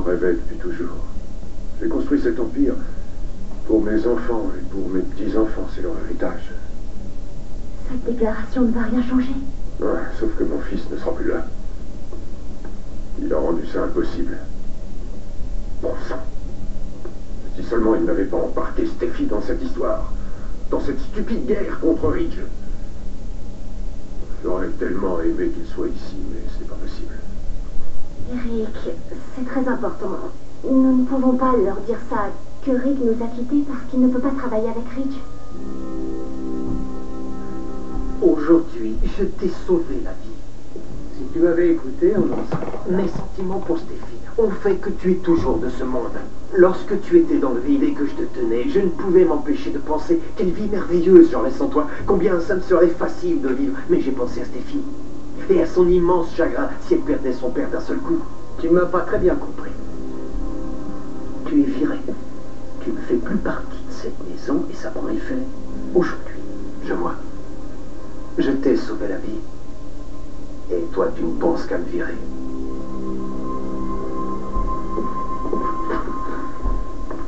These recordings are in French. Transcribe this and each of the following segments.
rêvais depuis toujours. J'ai construit cet empire pour mes enfants et pour mes petits-enfants, c'est leur héritage. Cette déclaration ne va rien changer. Ouais, sauf que mon fils ne sera plus là. Il a rendu ça impossible. Bon sang. Si seulement il n'avait pas embarqué Steffi dans cette histoire, dans cette stupide guerre contre Ridge. J'aurais tellement aimé qu'il soit ici, mais c'est pas possible. Eric, c'est très important. Nous ne pouvons pas leur dire ça, que Rick nous a quittés parce qu'il ne peut pas travailler avec Ridge. Aujourd'hui, je t'ai sauvé la vie. Si tu m'avais écouté, mes sentiments pour Steffi ont fait que tu es toujours de ce monde. Lorsque tu étais dans le vide et que je te tenais, je ne pouvais m'empêcher de penser quelle vie merveilleuse j'aurais sans toi, combien ça me serait facile de vivre. Mais j'ai pensé à Steffi et à son immense chagrin si elle perdait son père d'un seul coup. Tu ne m'as pas très bien compris. Tu es viré. Tu ne fais plus partie de cette maison et ça prend effet aujourd'hui. Je vois. Je t'ai sauvé la vie. Et toi, tu ne penses qu'à me virer.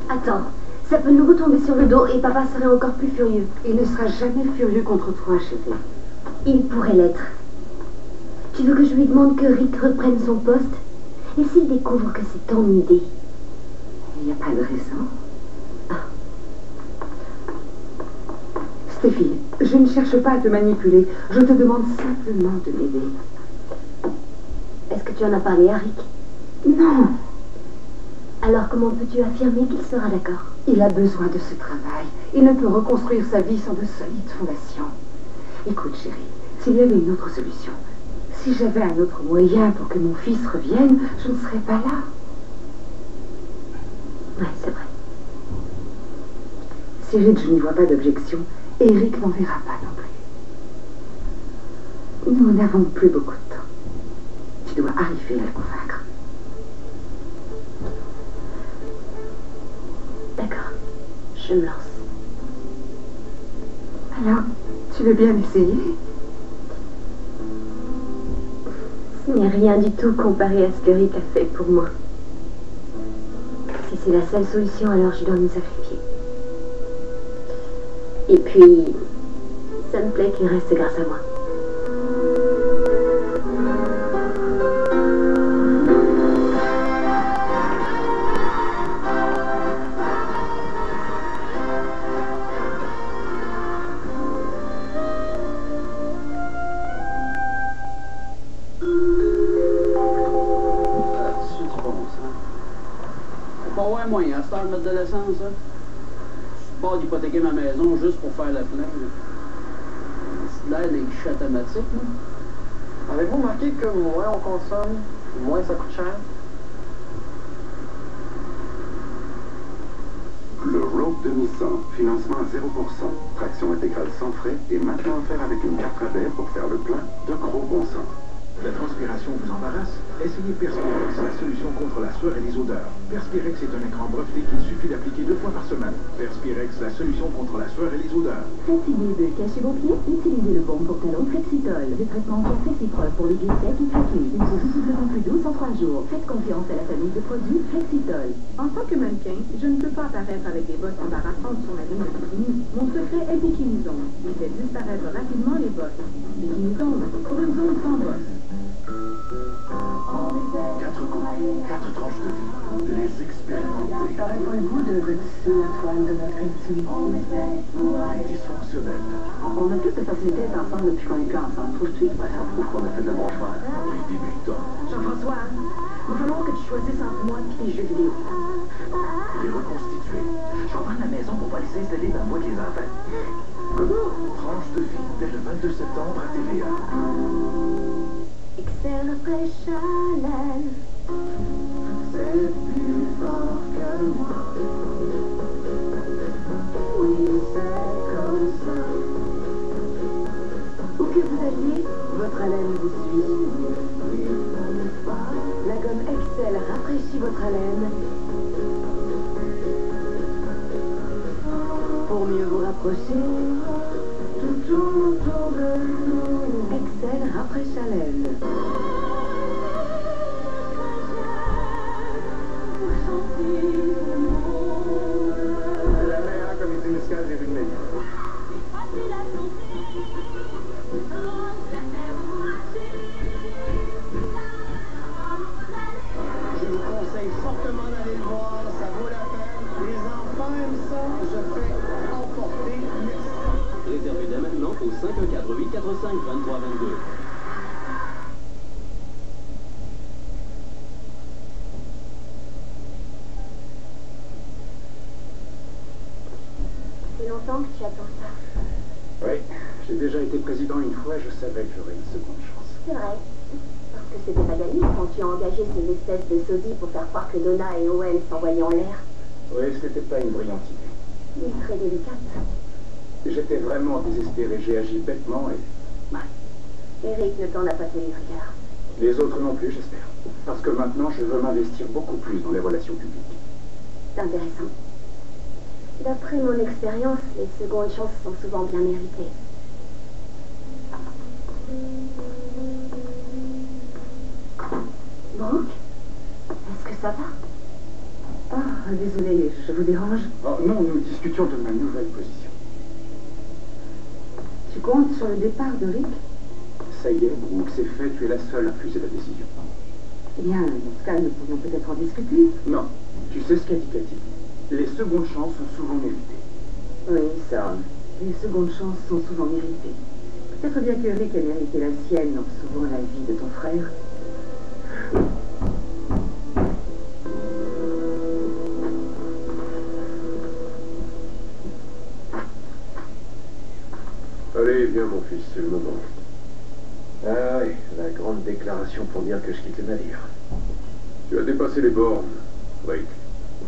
Attends, ça peut nous retomber sur le dos et papa serait encore plus furieux. Il ne sera jamais furieux contre toi, chérie. Il pourrait l'être. Tu veux que je lui demande que Rick reprenne son poste? Et s'il découvre que c'est ton idée? Il n'y a pas de raison. Steffi, je ne cherche pas à te manipuler. Je te demande simplement de m'aider. Est-ce que tu en as parlé à Rick? Non. Alors comment peux-tu affirmer qu'il sera d'accord? Il a besoin de ce travail. Il ne peut reconstruire sa vie sans de solides fondations. Écoute, chérie, s'il y avait une autre solution, si j'avais un autre moyen pour que mon fils revienne, je ne serais pas là. Ouais, c'est vrai. Si Ridge n'y voit pas d'objection, Eric n'en verra pas non plus. Nous n'avons plus beaucoup de temps. Tu dois arriver à le convaincre. D'accord, je me lance. Alors, tu veux bien essayer? Ce n'est rien du tout comparé à ce que Rick a fait pour moi. Si c'est la seule solution, alors je dois me sacrifier. Et puis, ça me plaît qu'il reste grâce à moi. Moyen, à ce temps de mettre de l'essence, hein? Je pars d'hypothéquer ma maison juste pour faire la pleine. C'est l'air des guichets automatiques, là. Avez-vous remarqué que moins on consomme, moins ça coûte cher? Le Rogue de Nissan, financement à 0%, traction intégrale sans frais et maintenant offert avec une carte rabais pour faire le plein de gros bon sens. La transpiration vous embarrasse? Essayez Perspirex, la solution contre la sueur et les odeurs. Perspirex est un écran breveté qu'il suffit d'appliquer 2 fois par semaine. Perspirex, la solution contre la sueur et les odeurs. Fatigué de cacher vos pieds? Utilisez le baume pour talons Flexitol. Des traitements qui ont fait ses preuves pour les pieds secs et craquelés. Une peau visiblement plus douce en 3 jours. Faites confiance à la famille de produits Flexitol. En tant que mannequin, je ne peux pas apparaître avec des bottes embarrassantes sur la ligne de bikini. Mon secret est Bikinizone. Il fait disparaître rapidement les bottes. Bikinizone, pour une zone sans bottes. 4 couples, 4 tranches de vie, les expérimentés. T'aurais pas le goût de goûter la toile de notre intimité? Dysfonctionnels. On a plus de facilité ensemble depuis qu'on est plus ensemble. Trouves-tu? Ouais, ça prouve qu'on a fait de bon choix. Les débutants. Jean-François, il va falloir que tu choisisses entre moi et tes jeux vidéo. Les reconstitués. J'en vends la maison pour pas les installer dans le bois de les enfants. Tranche de vie, dès le 22 septembre à TVA. Excel après Chanel. C'est plus fort que moi. Oui, c'est comme ça. Où que vous alliez, votre haleine vous suit. La gomme Excel rafraîchit votre haleine pour mieux vous rapprocher tout autour de nous. Excel rafraîchit haleine. conseille fortement d'aller le voir, ça vaut la peine. Les enfants aiment ça, je fais emporter. Merci. Réservez dès maintenant au 514-845-2322. Ça fait longtemps que tu attends ça. Oui, j'ai déjà été président une fois, je savais que j'aurais une seconde chance. C'est vrai. Parce que c'était pas gagné quand tu as engagé ces espèces de sosies pour faire croire que Donna et Owen s'envoyaient en l'air. Oui, c'était pas une brillante idée. Mais très délicate. J'étais vraiment désespéré, j'ai agi bêtement et... Eric ne t'en a pas tenu rigueur. Les autres non plus, j'espère. Parce que maintenant, je veux m'investir beaucoup plus dans les relations publiques. C'est intéressant. D'après mon expérience, les secondes chances sont souvent bien méritées. Brooke, est-ce que ça va? Ah, désolée, je vous dérange. Oh non, nous discutions de ma nouvelle position. Tu comptes sur le départ de Rick? Ça y est, Brooke, c'est fait, tu es la seule à refuser la décision. Eh bien, dans ce cas, nous pourrions peut-être en discuter. Non, tu sais ce qu'a dit Cathy. Les secondes chances sont souvent méritées. Oui, ça. Les secondes chances sont souvent méritées. Peut-être bien que Rick a mérité la sienne en sauvant la vie de ton frère. Allez, viens mon fils, c'est le moment. Ah oui, la grande déclaration pour dire que je quitte le navire. Tu as dépassé les bornes, Rick.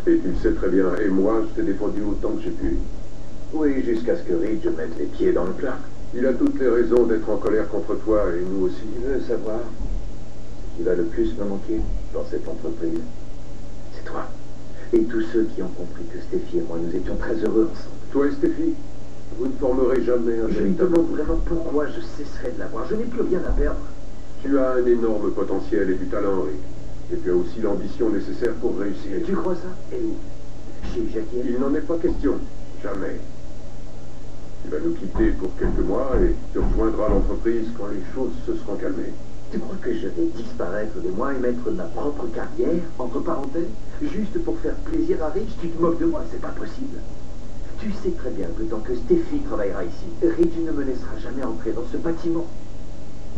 Et tu le sais très bien, et moi, je t'ai défendu autant que j'ai pu. Oui, jusqu'à ce que Ridge mette les pieds dans le plat. Il a toutes les raisons d'être en colère contre toi, et nous aussi. Tu veux savoir ce qui va le plus me manquer dans cette entreprise? C'est toi. Et tous ceux qui ont compris que Steffi et moi, nous étions très heureux ensemble. Toi et Steffi, vous ne formerez jamais un Je lui véritable... demande vraiment pourquoi je cesserai de l'avoir. Je n'ai plus rien à perdre. Tu as un énorme potentiel et du talent, Rick. Et tu as aussi l'ambition nécessaire pour réussir. Tu crois ça? Et où? Chez Jackie? Il n'en est pas question. Jamais. Tu vas nous quitter pour quelques mois et tu rejoindras l'entreprise quand les choses se seront calmées. Tu crois que je vais disparaître des mois et mettre ma propre carrière, entre parenthèses, juste pour faire plaisir à Ridge? Tu te moques de moi, c'est pas possible. Tu sais très bien que tant que Steffi travaillera ici, Ridge ne me laissera jamais entrer dans ce bâtiment.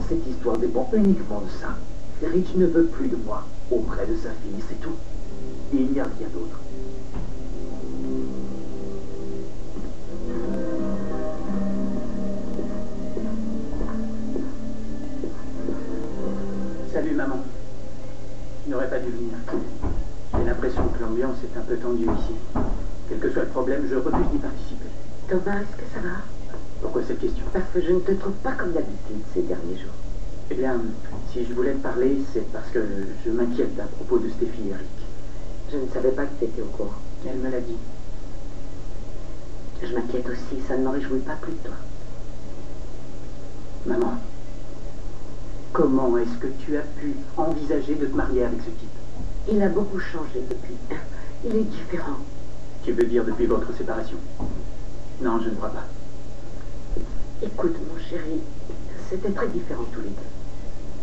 Cette histoire dépend uniquement de ça. Ridge ne veut plus de moi, auprès de sa fille, c'est tout. Il n'y a rien d'autre. Salut maman. Tu n'aurais pas dû venir. J'ai l'impression que l'ambiance est un peu tendue ici. Quel que soit le problème, je refuse d'y participer. Thomas, est-ce que ça va? Pourquoi cette question? Parce que je ne te trouve pas comme d'habitude ces derniers jours. Eh bien, si je voulais te parler, c'est parce que je m'inquiète à propos de Steffi et Rick. Je ne savais pas que tu étais au courant. Elle me l'a dit. Je m'inquiète aussi, ça ne me réjouit pas plus de toi. Maman, comment est-ce que tu as pu envisager de te marier avec ce type? Il a beaucoup changé depuis. Il est différent. Tu veux dire depuis votre séparation? Non, je ne crois pas. Écoute, mon chéri, c'était très différent tous les deux.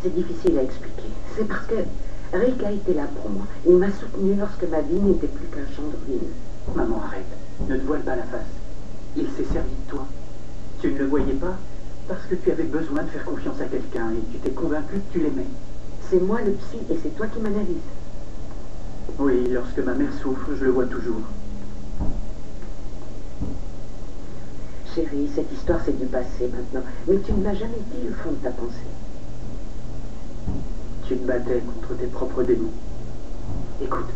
C'est difficile à expliquer. C'est parce que Rick a été là pour moi. Il m'a soutenu lorsque ma vie n'était plus qu'un champ de ruines. Maman, arrête. Ne te voile pas la face. Il s'est servi de toi. Tu ne le voyais pas parce que tu avais besoin de faire confiance à quelqu'un et tu t'es convaincu que tu l'aimais. C'est moi le psy et c'est toi qui m'analyses. Oui, lorsque ma mère souffre, je le vois toujours. Chérie, cette histoire c'est du passé maintenant, mais tu ne m'as jamais dit le fond de ta pensée. Tu te battais contre tes propres démons. Écoute,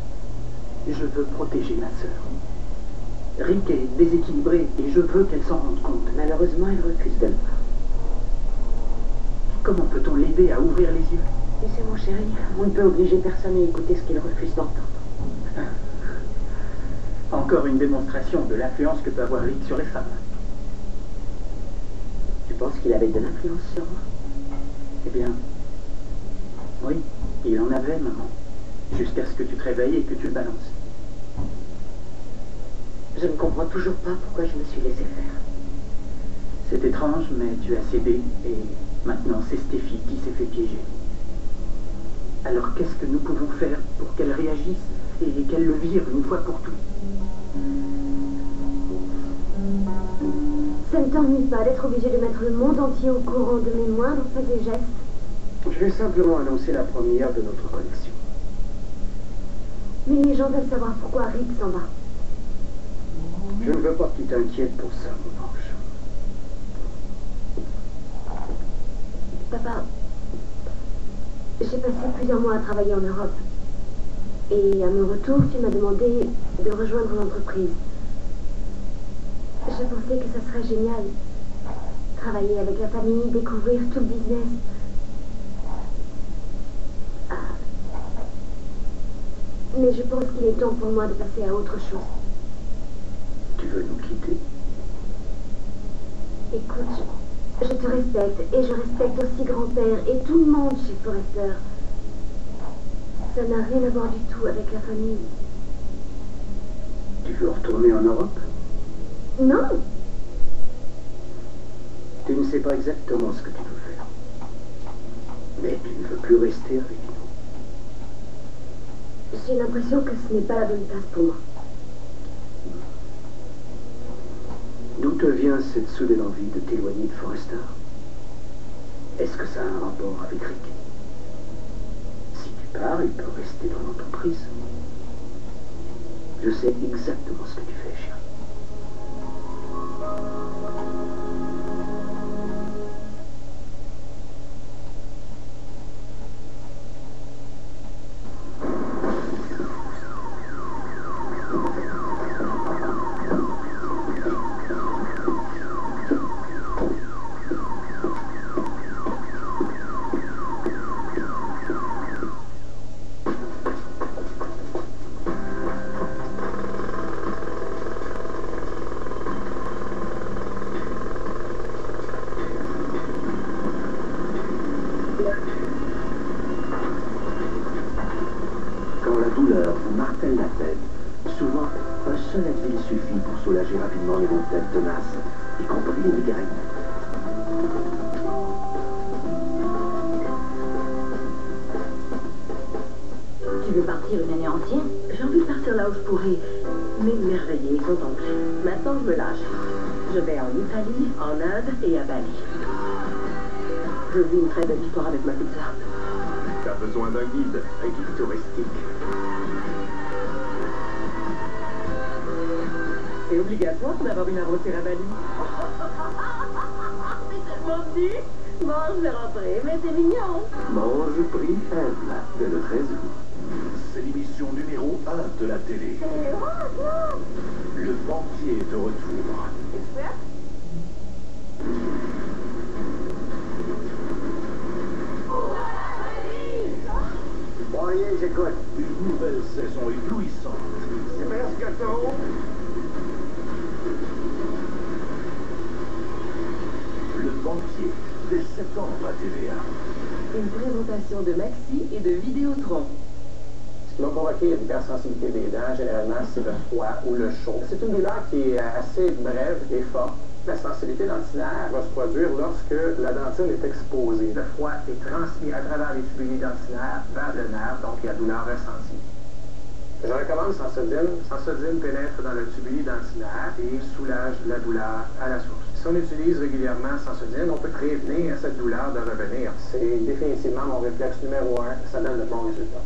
je veux protéger ma sœur. Rick est déséquilibrée et je veux qu'elle s'en rende compte. Malheureusement, elle refuse de le voir. Comment peut-on l'aider à ouvrir les yeux? Tu sais, mon chéri, on ne peut obliger personne à écouter ce qu'il refuse d'entendre. Encore une démonstration de l'influence que peut avoir Rick sur les femmes. Tu penses qu'il avait de l'influence sur moi? Eh bien, oui, il en avait, maman. Jusqu'à ce que tu te réveilles et que tu le balances. Je ne comprends toujours pas pourquoi je me suis laissé faire. C'est étrange, mais tu as cédé et maintenant c'est Steffi qui s'est fait piéger. Alors qu'est-ce que nous pouvons faire pour qu'elle réagisse et qu'elle le vire une fois pour toutes? Ça ne t'ennuie pas d'être obligé de mettre le monde entier au courant de mes moindres faits et gestes? Je vais simplement annoncer la première de notre collection. Mais les gens veulent savoir pourquoi Rick s'en va. Je ne veux pas que tu t'inquiètes pour ça, mon ange. Papa, j'ai passé plusieurs mois à travailler en Europe. Et à mon retour, tu m'as demandé de rejoindre l'entreprise. Je pensais que ça serait génial. Travailler avec la famille, découvrir tout le business. Mais je pense qu'il est temps pour moi de passer à autre chose. Tu veux nous quitter? Écoute, je te respecte et je respecte aussi grand-père et tout le monde chez Forrester. Ça n'a rien à voir du tout avec la famille. Tu veux retourner en Europe? Non. Tu ne sais pas exactement ce que tu veux faire. Mais tu ne veux plus rester avec nous. J'ai l'impression que ce n'est pas la bonne place pour moi. D'où te vient cette soudaine envie de t'éloigner de Forrester? Est-ce que ça a un rapport avec Rick? Si tu pars, il peut rester dans l'entreprise. Je sais exactement ce que tu fais, chien. Quand la douleur vous martèle la tête, souvent un seul Advil suffit pour soulager rapidement les maux de tête tenaces, y compris les migraines. Tu veux partir une année entière? J'ai envie de partir là où je pourrais m'émerveiller et contempler. Maintenant, je me lâche. Je vais en Italie, en Inde et à Bali. Je vis une très belle histoire avec ma pizza. T'as besoin d'un guide touristique. C'est obligatoire d'avoir une aventure à Bali. C'est tellement petit. Bon, je vais rentrer, mais c'est mignon. Mange prix faible dès le 13 août. C'est l'émission numéro 1 de la télé. Le banquier est de retour. Voyez, j'écoute. Une nouvelle saison éblouissante. C'est presque tôt. Le banquier, dès septembre à TVA. Une présentation de Maxi et de Vidéotron. Ce qui va provoquer une hypersensibilité des dents, généralement, c'est le froid ou le chaud. C'est une douleur qui est assez brève et forte. La sensibilité dentinaire va se produire lorsque la dentine est exposée. Le froid est transmis à travers les tubules dentinaires vers le nerf, donc il y a douleur ressentie. Je recommande Sensodine. Sensodine pénètre dans le tubuli dentinaire et soulage la douleur à la source. Si on utilise régulièrement Sensodine, on peut prévenir cette douleur de revenir. C'est définitivement mon réflexe numéro 1. Ça donne de bons résultats.